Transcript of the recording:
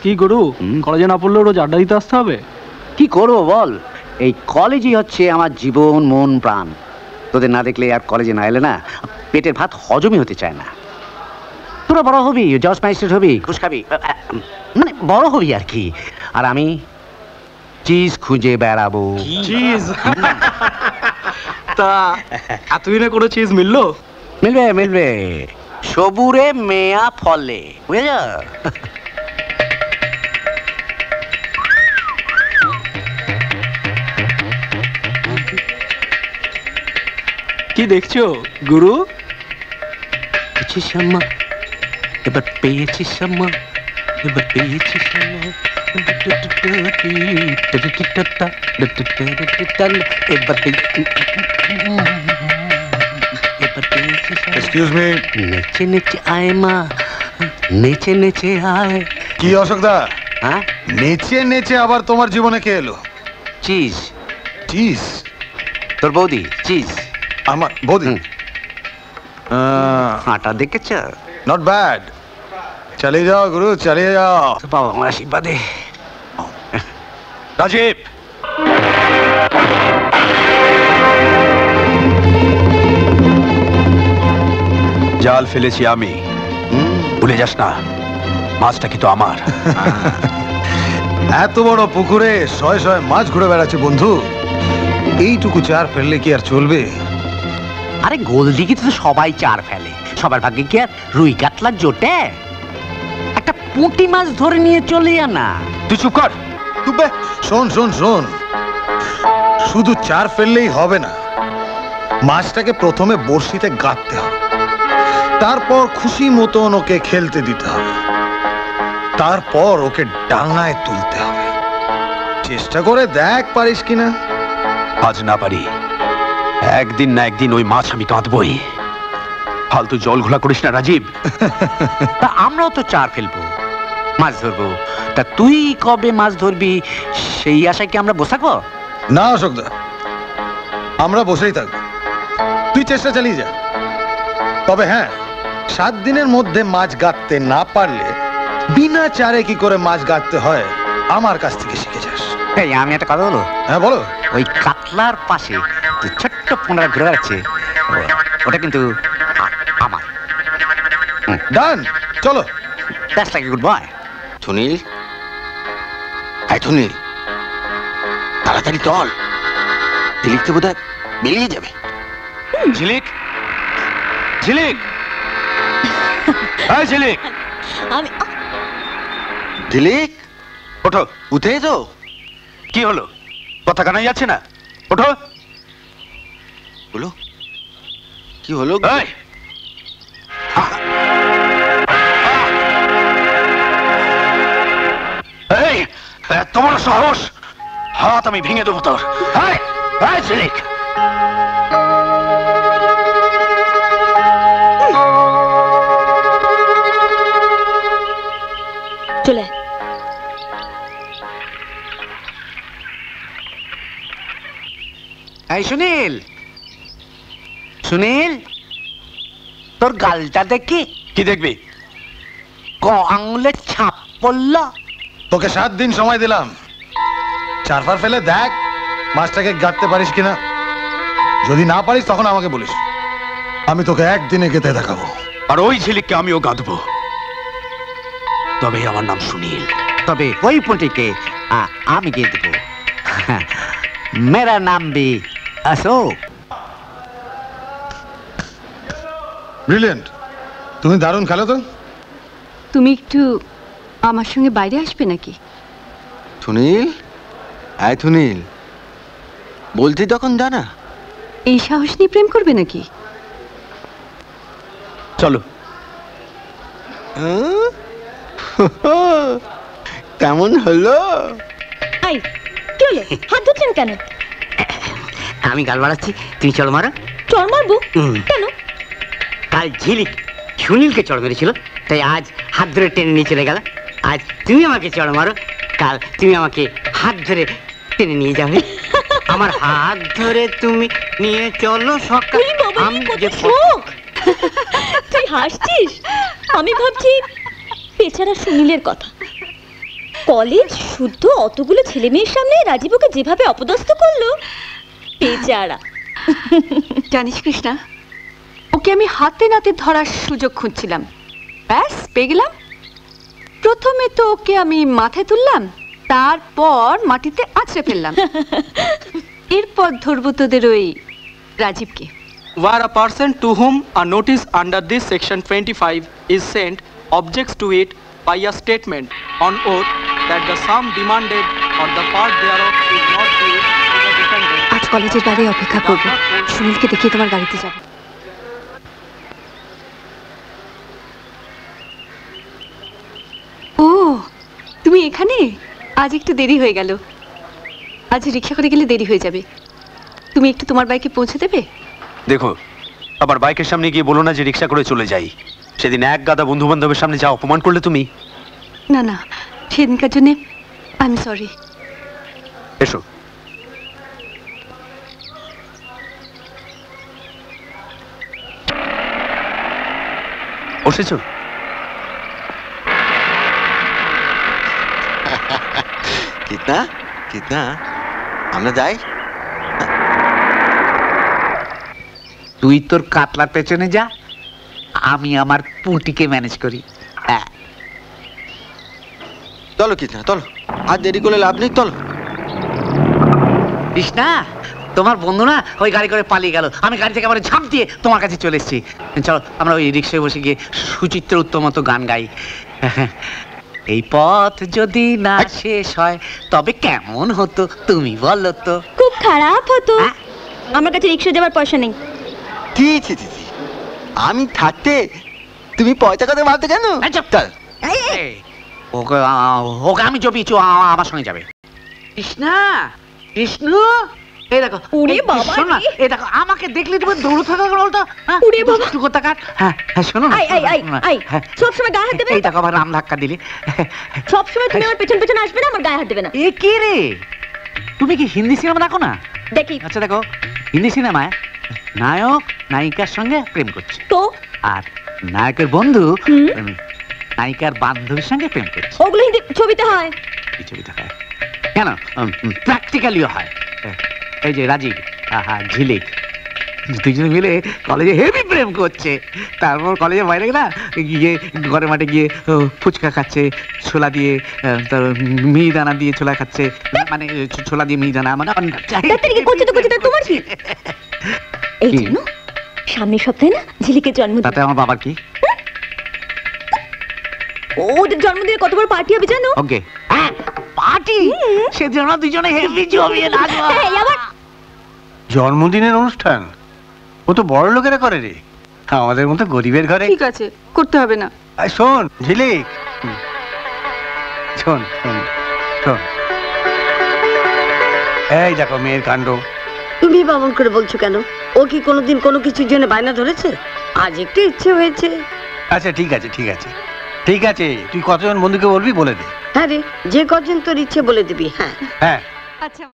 কি গুরু, কলেজে না পড়লেও রোজ আড্ডা দিতে আসতে হবে? কি করবো বল, এই কলেজই হচ্ছে আমার জীবন, মন, প্রাণ। তোদের না দেখলে আর কলেজে না এলে না পেটের ভাত হজমই হতে চায় না। তোরা বড় হবি, জজ ম্যাজিস্ট্রেট হবি, ঘুষ খাবি, মানে বড় হবি আর কি। আর আমি চিজ খুঁজে বেড়াবো। চিজ? তা এতদিনে কোনো চিজ মিললো? মিলবে মিলবে, সবুরে মেয়া ফলে, বুঝে যা। কি দেখছো গুরু? কিছু শাম্মা, এবার পেয়েছি শাম্মা, এবার পেয়েছি শাম্মা, এক্সকিউজ মি, নেচে নেচে আয় মা, নেচে নেচে আয়। কি অশোকদা? হ্যাঁ, নেচে নেচে আবার তোমার জীবনে কে এলো? চিজ। চিজ? তোর বৌদি চিজ। আমার বৌদি? হাঁটা দেখেছ? Not bad. চালিয়ে যাও গুরু, চালিয়ে যাও। বাবা আমার আশীর্বাদে। রাজীব, জাল ফেলেছি আমি, ভুলে যাস না, মাছটা কিন্তু আমার। এত বড় পুকুরে শয়ে শয়ে মাছ ঘুরে বেড়াচ্ছে বন্ধু, এইটুকু চার ফেললে কি আর চলবে? আরে গোলদিঘিতে তো সবাই চার ফেলে, সবার ভাগ্যে কি আর রুই কাতলা জোটে? একটা পুঁটি মাছ ধরে নিয়ে চলে যা না। তুই চুপ কর। শোন শোন শোন, শুধু চার ফেললেই হবে না, মাছটাকে প্রথমে বড়শিতে গাঁথতে হবে, তারপর খুশি মতন ওকে খেলতে দিতে হবে, তারপর ওকে ডাঙায় তুলতে হবে। চেষ্টা করে দেখ পারিস কিনা। আজ না পারি, একদিন না একদিন ওই মাছ আমি কাঁদবই। ফালতু জল ঘোলা করিস না রাজীব। তা আমরাও তো চার ফেলবো, মাছ ধরবো, তা তুই কবে মাছ ধরবি সেই আশায় কি আমরা বসে থাকবো? না অশোকদা, আমরা বসেই থাকবো, তুই চেষ্টা চালিয়ে যা। তবে হ্যাঁ, 7 দিনের মধ্যে মাছ গাঁথতে না পারলে বিনা চারে কি করে মাছ গাঁথতে হয় আমার কাছ থেকে শিখে যাস। এই আমি একটা কথা বলবো? হ্যাঁ বলো। ওই কাতলার পাশে যে ছোট্ট পোনা ঘুরে বেড়াচ্ছে, ওটা কিন্তু আমার। ডান, চলো। That's like good boy. Sunil, এই সুনীল, তাড়াতাড়ি চল, ঝিলিক তো বোধহয় বেরিয়ে যাবে। ঝিলিক, ঝিলিক, এই ঝিলিক, আমি ঝিলিক, ওঠো। উঠে এসো। কি হলো, কথা কানাই যাচ্ছে না? ওঠো। বলো, কি হলো? এই, এই, এত বড় সাহস, হাত আমি ভেঙে দেবো তোর। এই, এই ঝিলিক, চলে এই সুনীল, সুনীল, তোর গালটা দেখি। কি দেখবি? আঙুলের ছাপ পড়ল। তোকে 7 দিন সময় দিলাম, চার ফার ফেলে দেখ মাছটাকে গাঁথতে পারিস কিনা। যদি না পারিস তখন আমাকে বলিস, আমি তোকে একদিনে গেঁথে দেখাবো। আর ওই ঝিলিককে আমিও গাঁথবো, তবে আমার নাম সুনীল। তবে ওই পুঁটিকে আমি দিয়ে দেবো। মেরা নাম भी अशोक। ব্রিলিয়েন্ট, তুমি দারুণ খেলো তো। তুমি একটু আমার সঙ্গে বাইরে আসবে নাকি? সুনীল, এই সুনীল, বলছি তখন জানা। এই সাহস নিয়ে প্রেম করবে নাকি? চলো। কেমন হলো? আই, কি হলো? হাত ধরছেন কেন? আমি গাল বাড়াচ্ছি, তুমি চড় মারো। চড় মারবো কেন? কাল ঝিলিক সুনীলকে চড় মেরেছিল, তাই আজ হাত ধরে টেনে নিয়ে চলে গেল। আজ তুমি আমাকে চড় মারো, কাল তুমি আমাকে হাত ধরে টেনে নিয়ে যাবে। আমার হাত ধরে তুমি নিয়ে চলো সকাল। আমি যে তুই হাসছিস, আমি ভাবছি বেচারা সুনীলের কথা। কলেজ শুদ্ধ অতগুলো ছেলে মেয়ের সামনে রাজীব ওকে যেভাবে অপদস্থ করলো, বেচারা। জানিস কৃষ্ণা, ওকে আমি হাতে নাতে ধরার সুযোগ খুঁজছিলাম, ব্যাস পেয়ে গেলাম। প্রথমে তো ওকে আমি মাথায় তুললাম, তারপর মাটিতে আছড়ে ফেললাম। এরপর ধরবো তোদের ওই রাজীবকে। Where a person to whom a notice under this section 25 is sent objects to it by a statement on oath that the sum demanded or the part thereof is not due to the defendant. আজ কলেজের বাইরে অপেক্ষা করবো, সুনীলকে দেখিয়ে তোমার গাড়িতে যাব। ও তুমি এখানে? আজ একটু দেরি হয়ে গেল। আজ রিক্সা করে গেলে দেরি হয়ে যাবে, তুমি একটু তোমার বাইকে পৌঁছে দেবে? দেখো, আবার বাইকের সামনে গিয়ে বলো না যে রিক্সা করে চলে যাই। সেদিন এক গাদা বন্ধু বান্ধবের সামনে যা অপমান করলে তুমি। না না, সেদিনকার জন্য আই এম সরি। এসো। বসেছো? কিতনা কিতনা, আমরা যাই। তুই তোর কাতলার পেছনে যা, আমি আমার পুঁটিকে ম্যানেজ করি। হ্যাঁ, চলো কিতনা চলো, আর দেরি করলে লাভ নেই, চলো। কৃষ্ণা, তোমার বন্ধু না ওই গাড়ি করে পালিয়ে গেল, আমি গাড়ি থেকে আবার ঝাঁপ দিয়ে তোমার কাছে চলে এসেছি। চলো আমরা ওই রিক্সায় বসে গিয়ে সুচিত্র উত্তমতো গান গাই। এই পথ যদি না শেষ হয় তবে কেমন হতো তুমি বলো তো? খুব খারাপ হতো। হ্যাঁ? আমার কাছে রিক্সা যাওয়ার পয়সা নেই। ছি ছি ছি ছি, আমি থাকতে তুমি পয়সা কথা ভাবতে কেন? এই চুপ। চল। এই, ওকে ওকে আমি জপিয়েছি, আমার সঙ্গে যাবে। কৃষ্ণা, কৃষ্ণ, এই দেখো। ওরে এই, বাবা শোনো না, রে। এই দেখো, আমাকে দেখলে তুমি দৌড়ে থাকা বলতো। ওরে বাবা। একটু কোথাকার। হ্যাঁ হ্যাঁ, শোনো না। আই আই আই আই, হ্যাঁ, সবসময় গায়ে হাত দেবে এই দেখো আবার রাম ধাক্কা দিলে। সবসময় তুমি আমার পেছন পেছন আসবে না, আমার গায়ে হাত দেবে না। এ কে রে? তুমি কি হিন্দি সিনেমা দেখো না? দেখি আচ্ছা দেখো, হিন্দি সিনেমায় নায়ক নায়িকার সঙ্গে প্রেম করছে, তো আর নায়কের বন্ধু হুম। নায়িকার বান্ধবীর সঙ্গে প্রেম করছে। ওগুলো হিন্দি ছবিতে হয়। এই ছবিটা হয় কেন? প্র্যাকটিক্যালিও হয়। এই যে রাজীব ঝিলিক দুজনে মিলে কলেজে হেভি প্রেম করছে, তারপর কলেজে বাইরে না গিয়ে ঘরে মাঠে গিয়ে ফুচকা খাচ্ছে, ছোলা দিয়ে মিহিদানা দিয়ে ছোলা খাচ্ছে, মানে ছোলা দিয়ে মিহিদানা, মানে ডাক্তারি কি করছে তো করছে, তাতে তোমার কি? এই কি? জন্য সামনের সপ্তাহে না ঝিলিকের জন্মদিন। তাতে আমার বাবার কি? ওদের জন্মদিনে কত বড় পার্টি হবে জানো? ওকে পার্টি, সেজন্য দুজনে হেভি জমিয়ে নাচবো। এই আবার জন্মদিনের অনুষ্ঠান ও তো বড় লোকেরা করে রে, আমাদের মতো গরিবের ঘরে। ঠিক আছে, করতে হবে না। আয় শোন ঝিলিক, শোন শোন শোন, এই দেখো মেয়ের কাণ্ড। তুমি বামন করে বলছো কেন? ও কি কোনোদিন কোনো কিছুর জন্য বায়না ধরেছে? আজ একটু ইচ্ছে হয়েছে। আচ্ছা ঠিক আছে ঠিক আছে ঠিক আছে, তুই কতজন বন্ধুকে বলবি বলে দে। হ্যাঁ রে, যে কজন তোর ইচ্ছে বলে দিবি। হ্যাঁ হ্যাঁ। আচ্ছা।